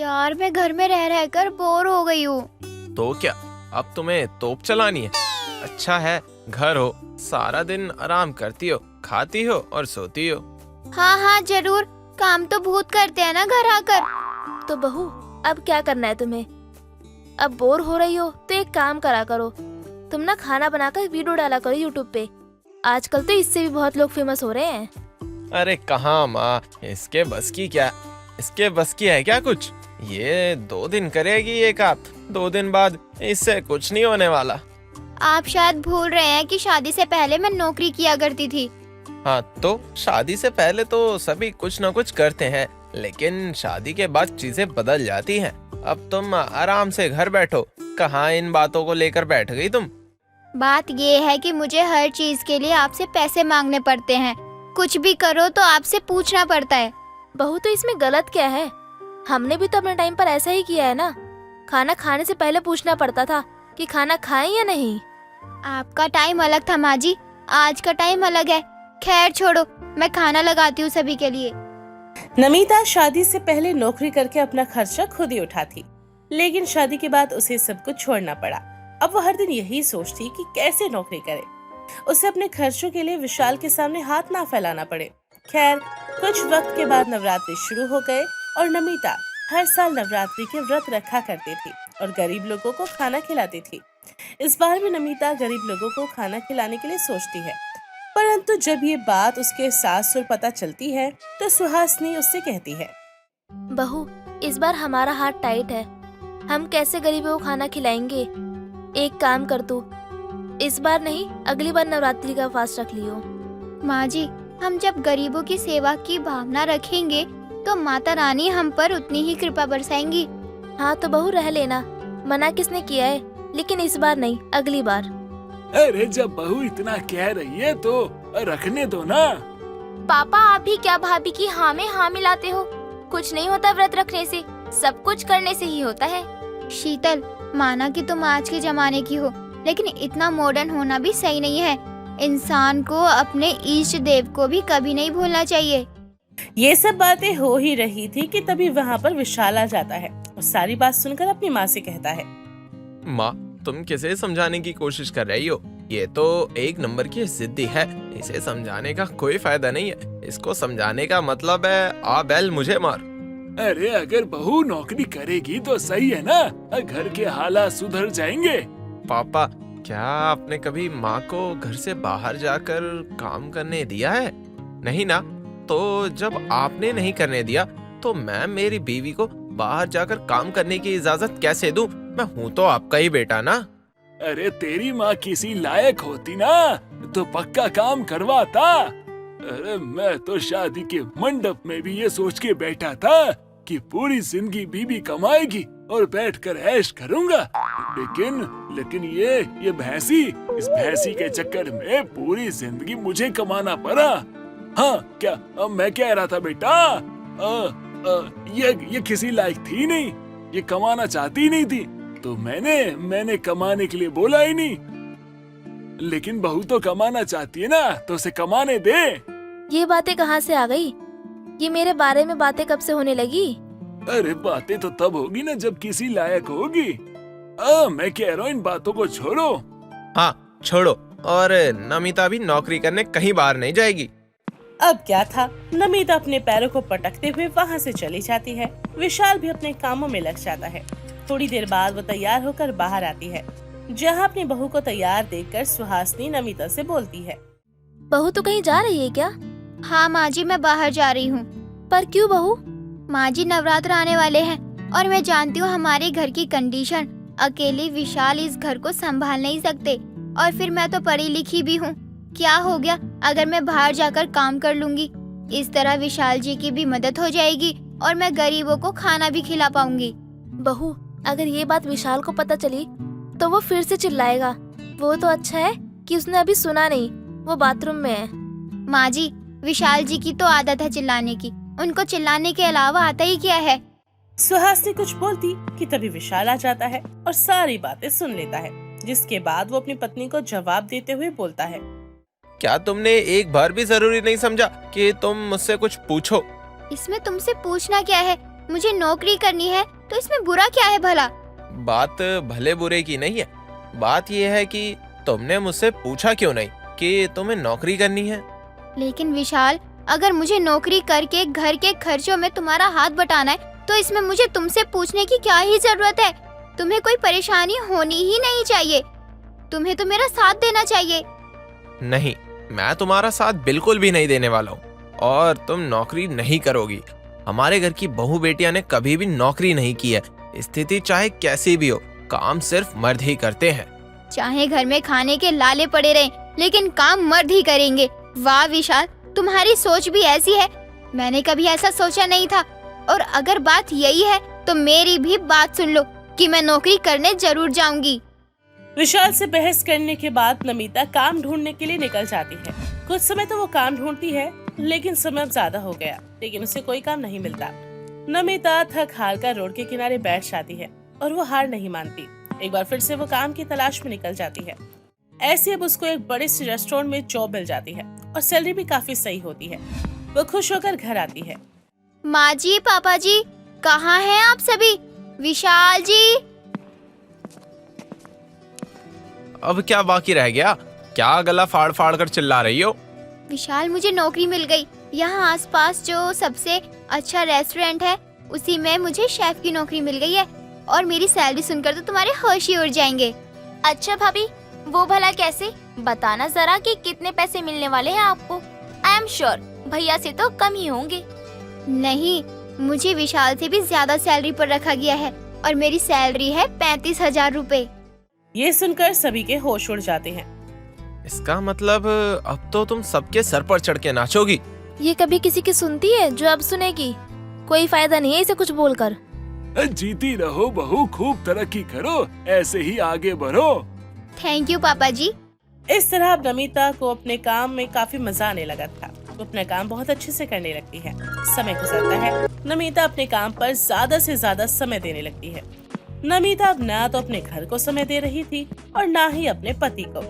यार मैं घर में रह रहकर बोर हो गई हूँ। तो क्या अब तुम्हें तोप चलानी है? अच्छा है, घर हो, सारा दिन आराम करती हो, खाती हो और सोती हो। हाँ हाँ जरूर, काम तो बहुत करते हैं ना घर आकर। तो बहू अब क्या करना है तुम्हें? अब बोर हो रही हो तो एक काम करा करो, तुम ना खाना बनाकर वीडियो डाला करो यूट्यूब पे। आजकल तो इससे भी बहुत लोग फेमस हो रहे हैं। अरे कहाँ माँ, इसके बस की है क्या कुछ? ये 2 दिन करेगी एक आप, 2 दिन बाद इससे कुछ नहीं होने वाला। आप शायद भूल रहे हैं कि शादी से पहले मैं नौकरी किया करती थी। हाँ तो शादी से पहले तो सभी कुछ न कुछ करते हैं, लेकिन शादी के बाद चीजें बदल जाती हैं। अब तुम आराम से घर बैठो, कहाँ इन बातों को लेकर बैठ गई तुम? बात ये है कि मुझे हर चीज के लिए आपसे पैसे मांगने पड़ते हैं। कुछ भी करो तो आपसे पूछना पड़ता है। बहू तो इसमें गलत क्या है? हमने भी तो अपने टाइम पर ऐसा ही किया है ना। खाना खाने से पहले पूछना पड़ता था कि खाना खाएं या नहीं। आपका टाइम अलग था माँ जी, आज का टाइम अलग है। खैर छोड़ो, मैं खाना लगाती हूँ सभी के लिए। नमिता शादी से पहले नौकरी करके अपना खर्चा खुद ही उठाती, लेकिन शादी के बाद उसे सब कुछ छोड़ना पड़ा। अब वो हर दिन यही सोचती कि कैसे नौकरी करे, उसे अपने खर्चों के लिए विशाल के सामने हाथ ना फैलाना पड़े। खैर कुछ वक्त के बाद नवरात्रि शुरू हो गए और नमिता हर साल नवरात्रि के व्रत रखा करती थी और गरीब लोगों को खाना खिलाती थी। इस बार भी नमिता गरीब लोगों को खाना खिलाने के लिए सोचती है, परंतु जब ये बात उसके सास को पता चलती है तो सुहासिनी उससे कहती है, बहू इस बार हमारा हाथ टाइट है, हम कैसे गरीबों को खाना खिलाएंगे? एक काम कर तू, इस बार नहीं अगली बार नवरात्रि का फास्ट रख लियो। माँ जी, हम जब गरीबों की सेवा की भावना रखेंगे तो माता रानी हम पर उतनी ही कृपा बरसाएंगी। हाँ तो बहू रह लेना, मना किसने किया है? लेकिन इस बार नहीं, अगली बार। अरे जब बहू इतना कह रही है तो रखने दो ना। पापा आप भी क्या भाभी की हाँ में हाँ मिलाते हो? कुछ नहीं होता व्रत रखने से, सब कुछ करने से ही होता है। शीतल, माना कि तुम आज के जमाने की हो, लेकिन इतना मॉडर्न होना भी सही नहीं है। इंसान को अपने इष्ट देव को भी कभी नहीं भूलना चाहिए। ये सब बातें हो ही रही थी कि तभी वहाँ पर विशाल आ जाता है और सारी बात सुनकर अपनी माँ से कहता है, माँ तुम किसे समझाने की कोशिश कर रही हो? ये तो एक नंबर की जिद्दी है, इसे समझाने का कोई फायदा नहीं है। इसको समझाने का मतलब है आ बैल मुझे मार। अरे अगर बहू नौकरी करेगी तो सही है ना, घर के हालात सुधर जाएंगे। पापा क्या आपने कभी माँ को घर से बाहर जाकर काम करने दिया है? नहीं ना, तो जब आपने नहीं करने दिया तो मैं मेरी बीवी को बाहर जाकर काम करने की इजाजत कैसे दूं? मैं हूँ तो आपका ही बेटा ना। अरे तेरी माँ किसी लायक होती ना तो पक्का काम करवाता। अरे मैं तो शादी के मंडप में भी ये सोच के बैठा था कि पूरी जिंदगी बीबी कमाएगी और बैठकर ऐश करूंगा, लेकिन ये भैंसी, इस भैंसी के चक्कर में पूरी जिंदगी मुझे कमाना पड़ा। हाँ क्या मैं कह रहा था बेटा, ये किसी लायक थी नहीं, ये कमाना चाहती नहीं थी, तो मैंने कमाने के लिए बोला ही नहीं। लेकिन बहू तो कमाना चाहती है ना, तो उसे कमाने दे। ये बातें कहाँ से आ गई? ये मेरे बारे में बातें कब से होने लगी? अरे बातें तो तब होगी ना जब किसी लायक होगी। मैं कह रहा हूँ इन बातों को छोड़ो। हाँ छोड़ो, और नमिता भी नौकरी करने कहीं बाहर नहीं जाएगी। अब क्या था, नमिता अपने पैरों को पटकते हुए वहाँ से चली जाती है। विशाल भी अपने कामों में लग जाता है। थोड़ी देर बाद वो तैयार होकर बाहर आती है, जहाँ अपनी बहू को तैयार देखकर सुहासिनी नमिता से बोलती है, बहू तो कहीं जा रही है क्या? हाँ माँ जी, मैं बाहर जा रही हूँ। पर क्यों बहू? माँ जी नवरात्र आने वाले हैं और मैं जानती हूँ हमारे घर की कंडीशन। अकेले विशाल इस घर को संभाल नहीं सकते, और फिर मैं तो पढ़ी लिखी भी हूँ। क्या हो गया अगर मैं बाहर जाकर काम कर लूंगी? इस तरह विशाल जी की भी मदद हो जाएगी और मैं गरीबों को खाना भी खिला पाऊंगी। बहू अगर ये बात विशाल को पता चली तो वो फिर से चिल्लाएगा। वो तो अच्छा है कि उसने अभी सुना नहीं, वो बाथरूम में है। माँ जी, विशाल जी की तो आदत है चिल्लाने की, उनको चिल्लाने के अलावा आता ही क्या है। सुहासिनी कुछ बोलती कि तभी विशाल आ जाता है और सारी बातें सुन लेता है, जिसके बाद वो अपनी पत्नी को जवाब देते हुए बोलता है, क्या तुमने एक बार भी जरूरी नहीं समझा कि तुम मुझसे कुछ पूछो? इसमें तुमसे पूछना क्या है? मुझे नौकरी करनी है तो इसमें बुरा क्या है भला? बात भले बुरे की नहीं है, बात यह है कि तुमने मुझसे पूछा क्यों नहीं कि तुम्हें नौकरी करनी है। लेकिन विशाल, अगर मुझे नौकरी करके घर के खर्चों में तुम्हारा हाथ बटाना है तो इसमें मुझे तुमसे पूछने की क्या ही जरूरत है? तुम्हें कोई परेशानी होनी ही नहीं चाहिए, तुम्हें तो मेरा साथ देना चाहिए। नहीं, मैं तुम्हारा साथ बिल्कुल भी नहीं देने वाला हूँ और तुम नौकरी नहीं करोगी। हमारे घर की बहू बेटियां ने कभी भी नौकरी नहीं की है। स्थिति चाहे कैसी भी हो, काम सिर्फ मर्द ही करते हैं। चाहे घर में खाने के लाले पड़े रहें, लेकिन काम मर्द ही करेंगे। वाह विशाल, तुम्हारी सोच भी ऐसी है, मैंने कभी ऐसा सोचा नहीं था। और अगर बात यही है तो मेरी भी बात सुन लो कि मैं नौकरी करने जरूर जाऊंगी। विशाल से बहस करने के बाद नमिता काम ढूंढने के लिए निकल जाती है। कुछ समय तो वो काम ढूंढती है, लेकिन समय अब ज्यादा हो गया, लेकिन उसे कोई काम नहीं मिलता। नमिता थक हार कर रोड के किनारे बैठ जाती है और वो हार नहीं मानती। एक बार फिर से वो काम की तलाश में निकल जाती है। ऐसे अब उसको एक बड़े से रेस्टोरेंट में जॉब मिल जाती है और सैलरी भी काफी सही होती है। वो खुश होकर घर आती है। माँ जी, पापा जी, कहाँ हैं आप सभी? विशाल जी। अब क्या बाकी रह गया? क्या गला फाड़ फाड़ कर चिल्ला रही हो? विशाल, मुझे नौकरी मिल गई। यहाँ आसपास जो सबसे अच्छा रेस्टोरेंट है उसी में मुझे शेफ की नौकरी मिल गई है और मेरी सैलरी सुनकर तो तुम्हारे होश ही उड़ जाएंगे। अच्छा भाभी, वो भला कैसे? बताना जरा कि कितने पैसे मिलने वाले हैं आपको। आई एम श्योर भैया से तो कम ही होंगे। नहीं, मुझे विशाल से भी ज्यादा सैलरी पर रखा गया है और मेरी सैलरी है 35,000 रुपए। ये सुनकर सभी के होश उड़ जाते हैं। इसका मतलब अब तो तुम सबके सर पर चढ़ के नाचोगी। ये कभी किसी की सुनती है जो अब सुनेगी? कोई फायदा नहीं है इसे कुछ बोलकर। जीती रहो बहू, खूब तरक्की करो, ऐसे ही आगे बढ़ो। थैंक यू पापा जी। इस तरह अब नमिता को अपने काम में काफी मजा आने लगा था। वो अपना काम बहुत अच्छे से करने लगती है। समय गुजरता है, नमिता अपने काम पर ज्यादा से ज्यादा समय देने लगती है। नमिता अब ना तो अपने घर को समय दे रही थी और ना ही अपने पति को।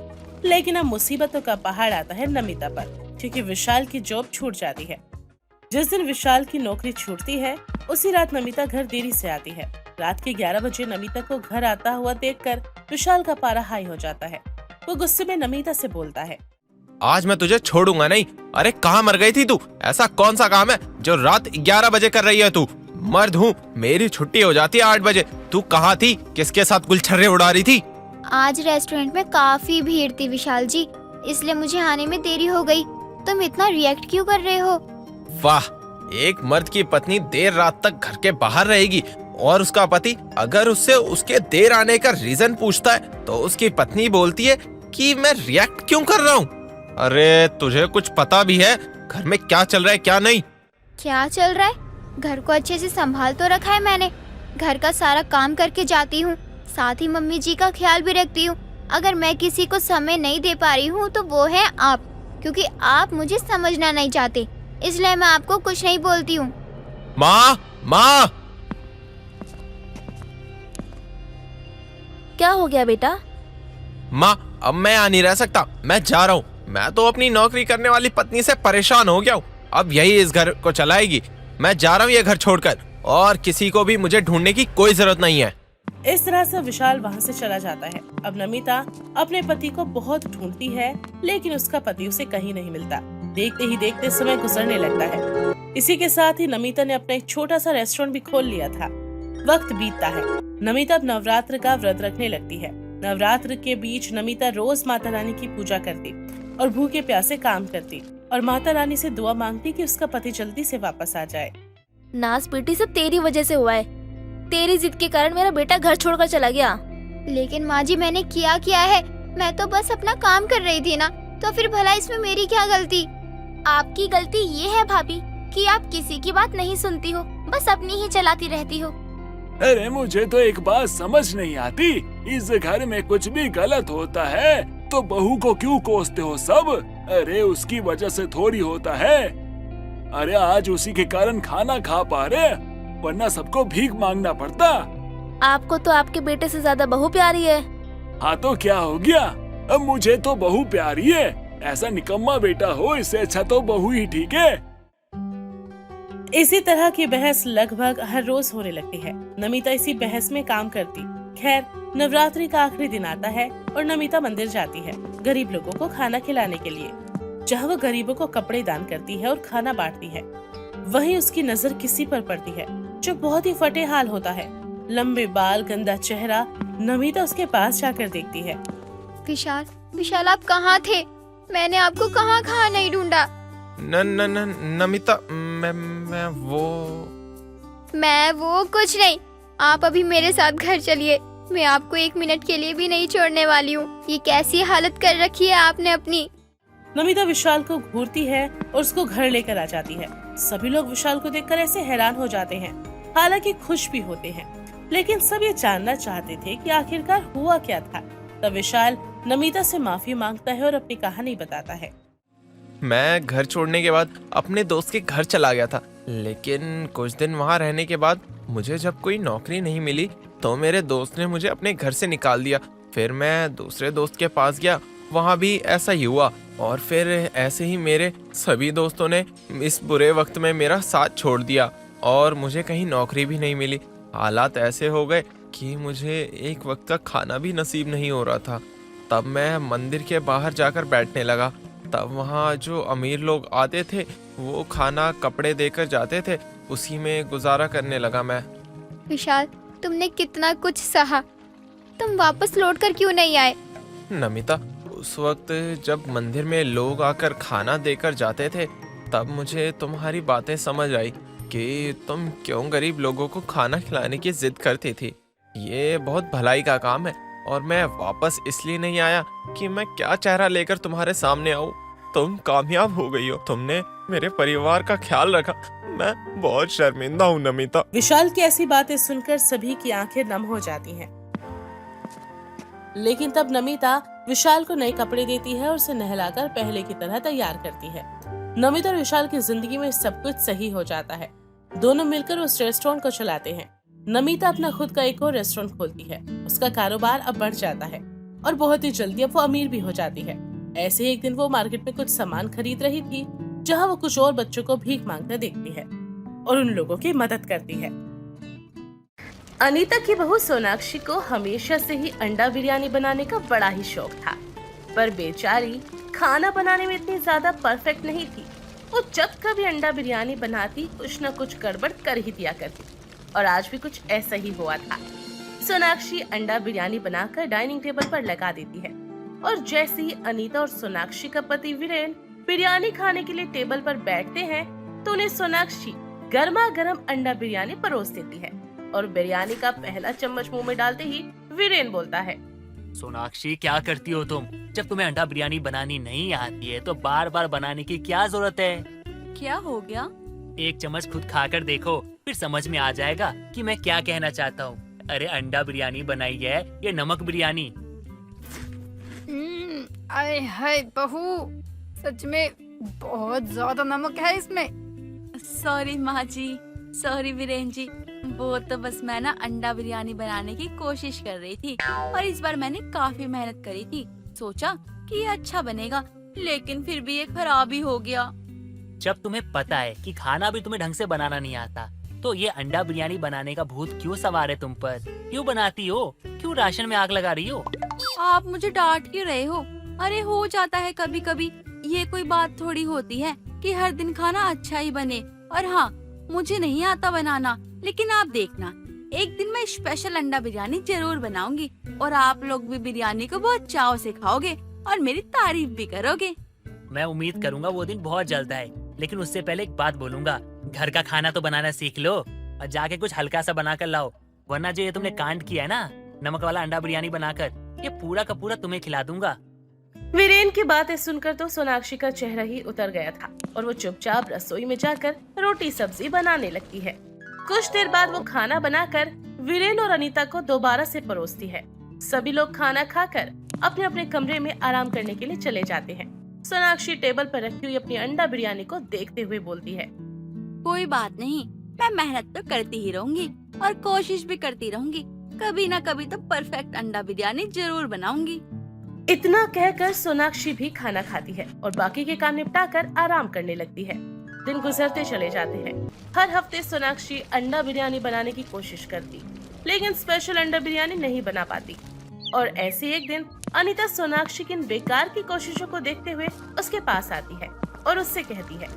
लेकिन अब मुसीबतों का पहाड़ आता है नमिता पर, क्योंकि विशाल की जॉब छूट जाती है। जिस दिन विशाल की नौकरी छूटती है उसी रात नमिता घर देरी से आती है। रात के 11 बजे नमिता को घर आता हुआ देखकर विशाल का पारा हाई हो जाता है। वो गुस्से में नमिता से बोलता है, आज मैं तुझे छोड़ूंगा नहीं। अरे कहाँ मर गई थी तू? ऐसा कौन सा काम है जो रात 11 बजे कर रही है तू? मर्द हूँ, मेरी छुट्टी हो जाती है 8 बजे। तू कहाँ थी? किसके साथ गुलछर्रे उड़ा रही थी? आज रेस्टोरेंट में काफी भीड़ थी विशाल जी, इसलिए मुझे आने में देरी हो गई। तुम इतना रिएक्ट क्यों कर रहे हो? वाह, एक मर्द की पत्नी देर रात तक घर के बाहर रहेगी और उसका पति अगर उससे उसके देर आने का रीजन पूछता है तो उसकी पत्नी बोलती है कि मैं रिएक्ट क्यों कर रहा हूँ। अरे तुझे कुछ पता भी है घर में क्या चल रहा है क्या नहीं? क्या चल रहा है? घर को अच्छे से संभाल तो रखा है मैंने, घर का सारा काम करके जाती हूँ, साथ ही मम्मी जी का ख्याल भी रखती हूँ। अगर मैं किसी को समय नहीं दे पा रही हूँ तो वो है आप, क्योंकि आप मुझे समझना नहीं चाहते, इसलिए मैं आपको कुछ नहीं बोलती हूँ। माँ, माँ! क्या हो गया बेटा? माँ, अब मैं यहाँ नहीं रह सकता, मैं जा रहा हूँ। मैं तो अपनी नौकरी करने वाली पत्नी से परेशान हो गया हूँ। अब यही इस घर को चलाएगी। मैं जा रहा हूँ ये घर छोड़कर, और किसी को भी मुझे ढूंढने की कोई जरूरत नहीं है। इस तरह से विशाल वहाँ से चला जाता है। अब नमिता अपने पति को बहुत ढूंढती है, लेकिन उसका पति उसे कहीं नहीं मिलता। देखते ही देखते समय गुजरने लगता है। इसी के साथ ही नमिता ने अपना एक छोटा सा रेस्टोरेंट भी खोल लिया था। वक्त बीतता है। नमिता अब नवरात्र का व्रत रखने लगती है। नवरात्र के बीच नमिता रोज माता रानी की पूजा करती और भूखे प्यासे काम करती और माता रानी से दुआ मांगती कि उसका पति जल्दी से वापस आ जाए। नाज पीटी सब तेरी वजह से हुआ है। तेरी जिद के कारण मेरा बेटा घर छोड़कर चला गया। लेकिन माँ जी, मैंने क्या है? मैं तो बस अपना काम कर रही थी ना, तो फिर भला इसमें मेरी क्या गलती? आपकी गलती ये है भाभी कि आप किसी की बात नहीं सुनती हो, बस अपनी ही चलाती रहती हो। अरे मुझे तो एक बात समझ नहीं आती, इस घर में कुछ भी गलत होता है तो बहू को क्यों कोसते हो सब? अरे उसकी वजह से थोड़ी होता है। अरे आज उसी के कारण खाना खा पा रहे, वरना सबको भीख मांगना पड़ता। आपको तो आपके बेटे से ज्यादा बहू प्यारी है। हाँ तो क्या हो गया, अब मुझे तो बहू प्यारी है। ऐसा निकम्मा बेटा हो, इससे अच्छा तो बहू ही ठीक है। इसी तरह की बहस लगभग हर रोज होने लगती है। नमिता इसी बहस में काम करती। खैर, नवरात्रि का आखिरी दिन आता है और नमिता मंदिर जाती है गरीब लोगों को खाना खिलाने के लिए, जहाँ वो गरीबों को कपड़े दान करती है और खाना बांटती है। वहीं उसकी नजर किसी पर पड़ती है जो बहुत ही फटे हाल होता है। लंबे बाल, गंदा चेहरा। नमिता उसके पास जाकर देखती है। विशाल, विशाल आप कहाँ थे? मैंने आपको कहाँ नहीं ढूंढा। न न न नमिता, मैं वो कुछ नहीं। आप अभी मेरे साथ घर चलिए, मैं आपको 1 मिनट के लिए भी नहीं छोड़ने वाली हूँ। ये कैसी हालत कर रखी है आपने अपनी। नमिता विशाल को घूरती है और उसको घर लेकर आ जाती है। सभी लोग विशाल को देखकर ऐसे हैरान हो जाते हैं, हालांकि खुश भी होते हैं, लेकिन सब ये जानना चाहते थे कि आखिरकार हुआ क्या था। तब विशाल नमिता से माफी मांगता है और अपनी कहानी बताता है। मैं घर छोड़ने के बाद अपने दोस्त के घर चला गया था, लेकिन कुछ दिन वहाँ रहने के बाद मुझे जब कोई नौकरी नहीं मिली तो मेरे दोस्त ने मुझे अपने घर से निकाल दिया। फिर मैं दूसरे दोस्त के पास गया, वहाँ भी ऐसा ही हुआ, और फिर ऐसे ही मेरे सभी दोस्तों ने इस बुरे वक्त में मेरा साथ छोड़ दिया और मुझे कहीं नौकरी भी नहीं मिली। हालात ऐसे हो गए कि मुझे एक वक्त का खाना भी नसीब नहीं हो रहा था। तब मैं मंदिर के बाहर जाकर बैठने लगा। तब वहाँ जो अमीर लोग आते थे वो खाना कपड़े देकर जाते थे, उसी में गुजारा करने लगा मैं। विशाल, तुमने कितना कुछ सहा, तुम वापस लौट कर क्यों नहीं आए? नमिता, उस वक्त जब मंदिर में लोग आकर खाना देकर जाते थे तब मुझे तुम्हारी बातें समझ आई कि तुम क्यों गरीब लोगों को खाना खिलाने की जिद करती थी। ये बहुत भलाई का काम है और मैं वापस इसलिए नहीं आया कि मैं क्या चेहरा लेकर तुम्हारे सामने आऊं। तुम कामयाब हो गई हो, तुमने मेरे परिवार का ख्याल रखा। मैं बहुत शर्मिंदा हूँ नमिता। विशाल की ऐसी बातें सुनकर सभी की आंखें नम हो जाती हैं। लेकिन तब नमिता विशाल को नए कपड़े देती है और उसे नहलाकर पहले की तरह तैयार करती है। नमिता और विशाल की जिंदगी में सब कुछ सही हो जाता है। दोनों मिलकर उस रेस्टोरेंट को चलाते हैं। नमिता अपना खुद का एक और रेस्टोरेंट खोलती है। उसका कारोबार अब बढ़ जाता है और बहुत ही जल्दी अब वो अमीर भी हो जाती है। ऐसे ही एक दिन वो मार्केट में कुछ सामान खरीद रही थी, जहाँ वो कुछ और बच्चों को भीख मांगते देखती है और उन लोगों की मदद करती है। अनीता की बहू सोनाक्षी को हमेशा से ही अंडा बिरयानी बनाने का बड़ा ही शौक था, पर बेचारी खाना बनाने में इतनी ज्यादा परफेक्ट नहीं थी। वो जब कभी अंडा बिरयानी बनाती कुछ न कुछ गड़बड़ कर ही दिया करती, और आज भी कुछ ऐसा ही हुआ था। सोनाक्षी अंडा बिरयानी बनाकर डाइनिंग टेबल पर लगा देती है और जैसे ही अनीता और सोनाक्षी का पति वीरेन बिरयानी खाने के लिए टेबल पर बैठते हैं तो उन्हें सोनाक्षी गर्मा गर्म अंडा बिरयानी परोस देती है और बिरयानी का पहला चम्मच मुंह में डालते ही वीरेन बोलता है, सोनाक्षी क्या करती हो तुम? जब तुम्हें अंडा बिरयानी बनानी नहीं आती है तो बार बार बनाने की क्या जरूरत है? क्या हो गया? एक चम्मच खुद खाकर देखो, फिर समझ में आ जाएगा कि मैं क्या कहना चाहता हूँ। अरे अंडा बिरयानी बनाई है ये नमक बिरयानी। आए हाय बहू, सच में बहुत ज्यादा नमक है इसमें। सॉरी माँ जी, सॉरी वीरेन जी, वो तो बस मैं ना अंडा बिरयानी बनाने की कोशिश कर रही थी और इस बार मैंने काफी मेहनत करी थी। सोचा कि ये अच्छा बनेगा, लेकिन फिर भी ये खराब ही हो गया। जब तुम्हें पता है कि खाना भी तुम्हें ढंग से बनाना नहीं आता तो ये अंडा बिरयानी बनाने का भूत क्यों सवार है तुम पर? क्यों बनाती हो? क्यों राशन में आग लगा रही हो? आप मुझे डांट क्यों रहे हो? अरे हो जाता है कभी कभी, ये कोई बात थोड़ी होती है कि हर दिन खाना अच्छा ही बने। और हाँ, मुझे नहीं आता बनाना, लेकिन आप देखना एक दिन मैं स्पेशल अंडा बिरयानी जरूर बनाऊंगी और आप लोग भी बिरयानी को बहुत चाव से खाओगे और मेरी तारीफ भी करोगे। मैं उम्मीद करूंगा वो दिन बहुत जल्द आए, लेकिन उससे पहले एक बात बोलूंगा, घर का खाना तो बनाना सीख लो और जाके कुछ हल्का सा बना कर लाओ, वरना जो ये तुमने कांड किया है ना नमक वाला अंडा बिरयानी बनाकर, ये पूरा का पूरा तुम्हें खिला दूंगा। वीरेन की बातें सुनकर तो सोनाक्षी का चेहरा ही उतर गया था और वो चुपचाप रसोई में जाकर रोटी सब्जी बनाने लगती है। कुछ देर बाद वो खाना बनाकर वीरेन और अनीता को दोबारा से परोसती है। सभी लोग खाना खाकर अपने अपने कमरे में आराम करने के लिए चले जाते हैं। सोनाक्षी टेबल पर रखी हुई अपनी अंडा बिरयानी को देखते हुए बोलती है, कोई बात नहीं, मैं मेहनत तो करती ही रहूंगी और कोशिश भी करती रहूंगी। कभी ना कभी तो परफेक्ट अंडा बिरयानी जरूर बनाऊंगी। इतना कहकर सोनाक्षी भी खाना खाती है और बाकी के काम निपटाकर आराम करने लगती है। दिन गुजरते चले जाते हैं। हर हफ्ते सोनाक्षी अंडा बिरयानी बनाने की कोशिश करती, लेकिन स्पेशल अंडा बिरयानी नहीं बना पाती। और ऐसे एक दिन अनीता सोनाक्षी की इन बेकार की कोशिशों को देखते हुए उसके पास आती है और उससे कहती है,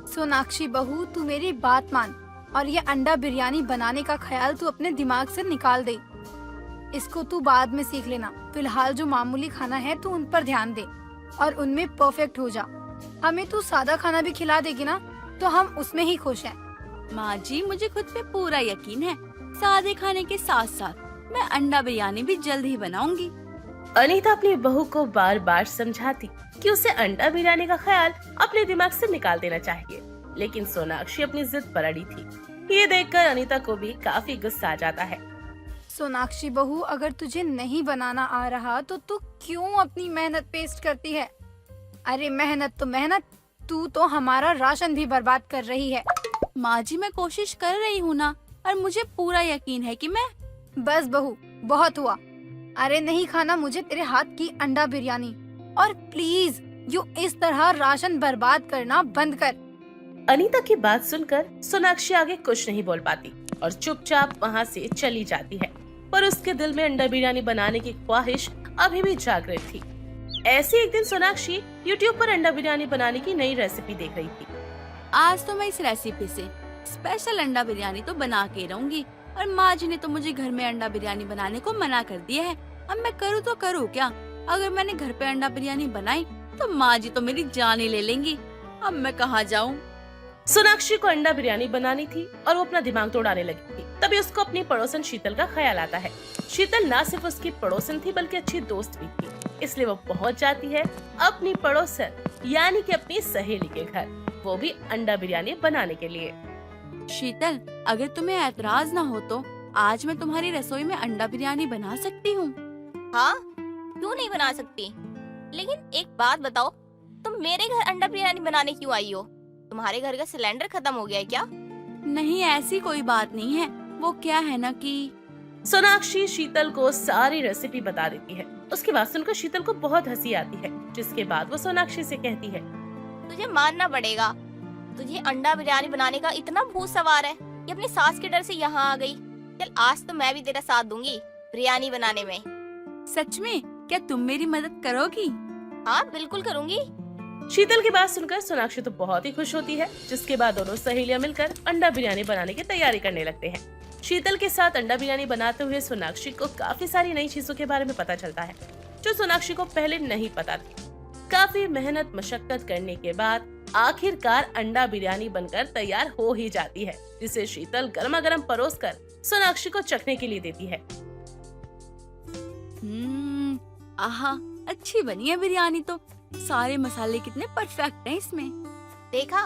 सोनाक्षी बहू, तू मेरी बात मान और ये अंडा बिरयानी बनाने का ख्याल तू अपने दिमाग से निकाल दे। इसको तू बाद में सीख लेना। फिलहाल जो मामूली खाना है तू उन पर ध्यान दे और उनमें परफेक्ट हो जा। हमें तू सादा खाना भी खिला देगी ना तो हम उसमें ही खुश हैं। माँ जी, मुझे खुद पे पूरा यकीन है। सादे खाने के साथ साथ मैं अंडा बिरयानी भी जल्द ही बनाऊंगी। अनीता अपनी बहू को बार बार समझाती कि उसे अंडा बिरयानी का ख्याल अपने दिमाग से निकाल देना चाहिए, लेकिन सोनाक्षी अपनी जिद पर अड़ी थी। ये देखकर अनीता को भी काफी गुस्सा आ जाता है। सोनाक्षी बहू, अगर तुझे नहीं बनाना आ रहा तो तू क्यों अपनी मेहनत वेस्ट करती है? अरे मेहनत तो मेहनत, तू तो हमारा राशन भी बर्बाद कर रही है। माँ जी, मैं कोशिश कर रही हूँ ना, और मुझे पूरा यकीन है कि मैं। बस बहू, बहुत हुआ। अरे नहीं खाना मुझे तेरे हाथ की अंडा बिरयानी, और प्लीज यू इस तरह राशन बर्बाद करना बंद कर। अनीता की बात सुनकर सोनाक्षी आगे कुछ नहीं बोल पाती और चुपचाप वहाँ से चली जाती है, पर उसके दिल में अंडा बिरयानी बनाने की ख्वाहिश अभी भी जागृत थी। ऐसे एक दिन सोनाक्षी YouTube पर अंडा बिरयानी बनाने की नई रेसिपी देख रही थी। आज तो मैं इस रेसिपी से स्पेशल अंडा बिरयानी तो बना के रहूंगी। और माँ जी ने तो मुझे घर में अंडा बिरयानी बनाने को मना कर दिया है। अब मैं करूँ तो करूँ क्या? अगर मैंने घर पे अंडा बिरयानी बनाई तो माँ जी तो मेरी जान ही ले लेंगी। अब मैं कहाँ जाऊँ? सोनाक्षी को अंडा बिरयानी बनानी थी और वो अपना दिमाग तोड़ाने लगी थी। तभी उसको अपनी पड़ोसन शीतल का ख्याल आता है। शीतल ना सिर्फ उसकी पड़ोसन थी बल्कि अच्छी दोस्त भी थी, इसलिए वो पहुंच जाती है अपनी पड़ोसन यानी कि अपनी सहेली के घर, वो भी अंडा बिरयानी बनाने के लिए। शीतल, अगर तुम्हें ऐतराज ना हो तो आज मैं तुम्हारी रसोई में अंडा बिरयानी बना सकती हूँ। हाँ, क्यों नहीं बना सकती? लेकिन एक बात बताओ, तुम मेरे घर अंडा बिरयानी बनाने क्यों आई हो? तुम्हारे घर का सिलेंडर खत्म हो गया है क्या? नहीं, ऐसी कोई बात नहीं है। वो क्या है ना कि सोनाक्षी शीतल को सारी रेसिपी बता देती है। उसकी बात सुनकर शीतल को बहुत हंसी आती है, जिसके बाद वो सोनाक्षी से कहती है, तुझे मानना पड़ेगा, तुझे अंडा बिरयानी बनाने का इतना भूत सवार है कि अपनी सास के डर से यहाँ आ गई। चल, आज तो मैं भी तेरा साथ दूंगी बिरयानी बनाने में। सच में? क्या तुम मेरी मदद करोगी? हाँ, बिल्कुल करूँगी। शीतल की बात सुनकर सोनाक्षी तो बहुत ही खुश होती है, जिसके बाद दोनों सहेलियां मिलकर अंडा बिरयानी बनाने की तैयारी करने लगते हैं। शीतल के साथ अंडा बिरयानी बनाते हुए सोनाक्षी को काफी सारी नई चीजों के बारे में पता चलता है, जो सोनाक्षी को पहले नहीं पता थी। काफी मेहनत मशक्कत करने के बाद आखिरकार अंडा बिरयानी बनकर तैयार हो ही जाती है, जिसे शीतल गर्मा गर्म परोस कर सोनाक्षी को चखने के लिए देती है। आहा, अच्छी बनी है बिरयानी तो। सारे मसाले कितने परफेक्ट हैं इसमें। देखा,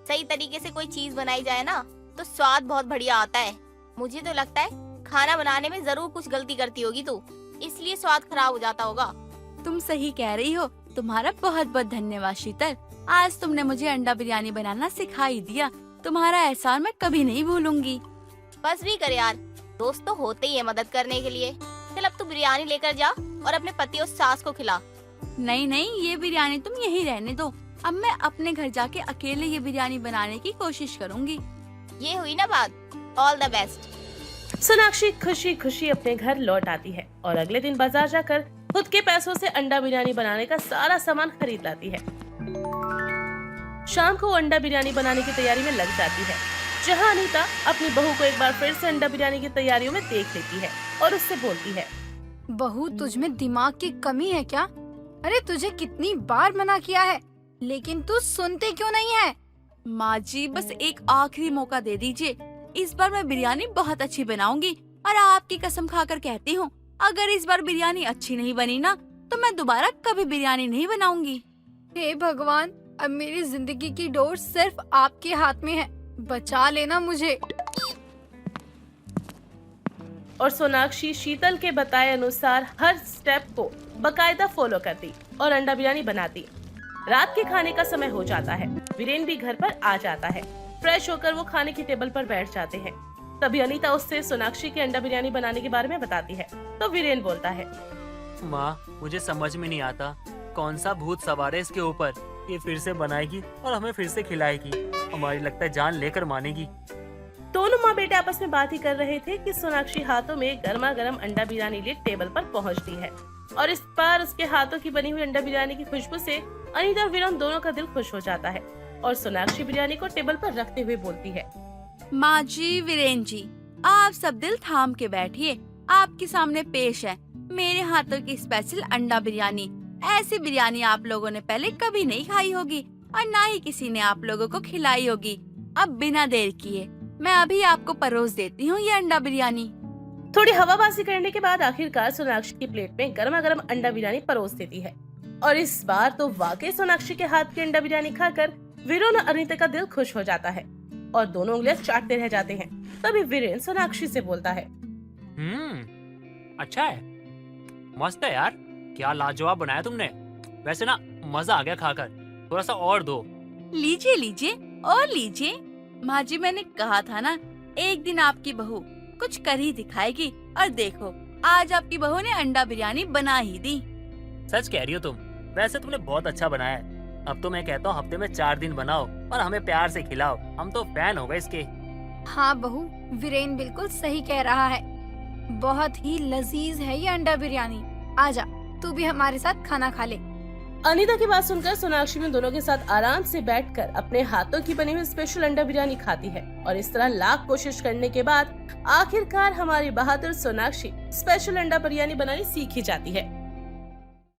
सही तरीके से कोई चीज बनाई जाए ना तो स्वाद बहुत बढ़िया आता है। मुझे तो लगता है खाना बनाने में जरूर कुछ गलती करती होगी तू, इसलिए स्वाद खराब हो जाता होगा। तुम सही कह रही हो। तुम्हारा बहुत बहुत धन्यवाद शीतल। आज तुमने मुझे अंडा बिरयानी बनाना सिखा ही दिया। तुम्हारा एहसान मैं कभी नहीं भूलूंगी। बस भी कर यार, दोस्त तो होते ही है मदद करने के लिए। चल, अब तू बिरयानी लेकर जा और अपने पति और सास को खिला। नहीं नहीं, ये बिरयानी तुम यहीं रहने दो। अब मैं अपने घर जाके अकेले ये बिरयानी बनाने की कोशिश करूंगी। ये हुई ना बात। All the best. सोनाक्षी खुशी खुशी अपने घर लौट आती है और अगले दिन बाजार जाकर खुद के पैसों से अंडा बिरयानी बनाने का सारा सामान खरीद लाती है। शाम को अंडा बिरयानी बनाने की तैयारी में लग जाती है, जहां अनीता अपनी बहू को एक बार फिर से अंडा बिरयानी की तैयारियों में देख लेती है और उससे बोलती है, बहू, तुझमें दिमाग की कमी है क्या? अरे तुझे कितनी बार मना किया है, लेकिन तू सुनते क्यों नहीं है? माँ जी, बस एक आखिरी मौका दे दीजिए। इस बार मैं बिरयानी बहुत अच्छी बनाऊंगी और आपकी कसम खाकर कहती हूँ, अगर इस बार बिरयानी अच्छी नहीं बनी ना तो मैं दोबारा कभी बिरयानी नहीं बनाऊंगी। हे भगवान, अब मेरी जिंदगी की डोर सिर्फ आपके हाथ में है, बचा लेना मुझे। और सोनाक्षी शीतल के बताए अनुसार हर स्टेप को बकायदा फॉलो करती और अंडा बिरयानी बनाती। रात के खाने का समय हो जाता है। वीरेन भी घर पर आ जाता है। फ्रेश होकर वो खाने की टेबल पर बैठ जाते हैं। तभी अनीता उससे सोनाक्षी की अंडा बिरयानी बनाने के बारे में बताती है, तो वीरेन बोलता है, माँ, मुझे समझ में नहीं आता कौन सा भूत सवार है इसके ऊपर। ये फिर से बनाएगी और हमें फिर से खिलाएगी। हमारी लगता है जान लेकर मानेगी। दोनों माँ बेटे आपस में बात ही कर रहे थे कि सोनाक्षी हाथों में गर्मा गर्म अंडा बिरयानी लिए टेबल पर पहुंचती है और इस बार उसके हाथों की बनी हुई अंडा बिरयानी की खुशबू से अनीता और वीरेन दोनों का दिल खुश हो जाता है और सोनाक्षी बिरयानी को टेबल पर रखते हुए बोलती है, माँ जी, वीरेन जी, आप सब दिल थाम के बैठिए। आपके सामने पेश है मेरे हाथों की स्पेशल अंडा बिरयानी। ऐसी बिरयानी आप लोगों ने पहले कभी नहीं खाई होगी और ना ही किसी ने आप लोगों को खिलाई होगी। अब बिना देर किए मैं अभी आपको परोस देती हूँ ये अंडा बिरयानी। थोड़ी हवाबाजी करने के बाद आखिरकार सोनाक्षी की प्लेट में गर्मा गर्म अंडा बिरयानी परोस देती है और इस बार तो वाकई सोनाक्षी के हाथ की अंडा बिरयानी खाकर वीरेन और अनीता का दिल खुश हो जाता है और दोनों उंगलियां चाटते रह जाते हैं। तभी वीरेन सोनाक्षी से बोलता है, अच्छा है, मस्त है यार, क्या लाजवाब बनाया तुमने। वैसे ना मजा आ गया खाकर, थोड़ा सा और दो। लीजिए लीजिए और लीजिए। माँ जी, मैंने कहा था ना एक दिन आपकी बहू कुछ कर ही दिखाएगी और देखो आज आपकी बहू ने अंडा बिरयानी बना ही दी। सच कह रही हो तुम। वैसे तुमने बहुत अच्छा बनाया है। अब तो मैं कहता हूँ हफ्ते में 4 दिन बनाओ और हमें प्यार से खिलाओ। हम तो फैन हो गए इसके। हाँ बहू, वीरेन बिल्कुल सही कह रहा है। बहुत ही लजीज है ये अंडा बिरयानी। आजा, तू भी हमारे साथ खाना खा ले। अनीता की बात सुनकर सोनाक्षी में दोनों के साथ आराम से बैठकर अपने हाथों की बनी हुई स्पेशल अंडा बिरयानी खाती है और इस तरह लाख कोशिश करने के बाद आखिरकार हमारी बहादुर सोनाक्षी स्पेशल अंडा बिरयानी बनानी सीख ही जाती है।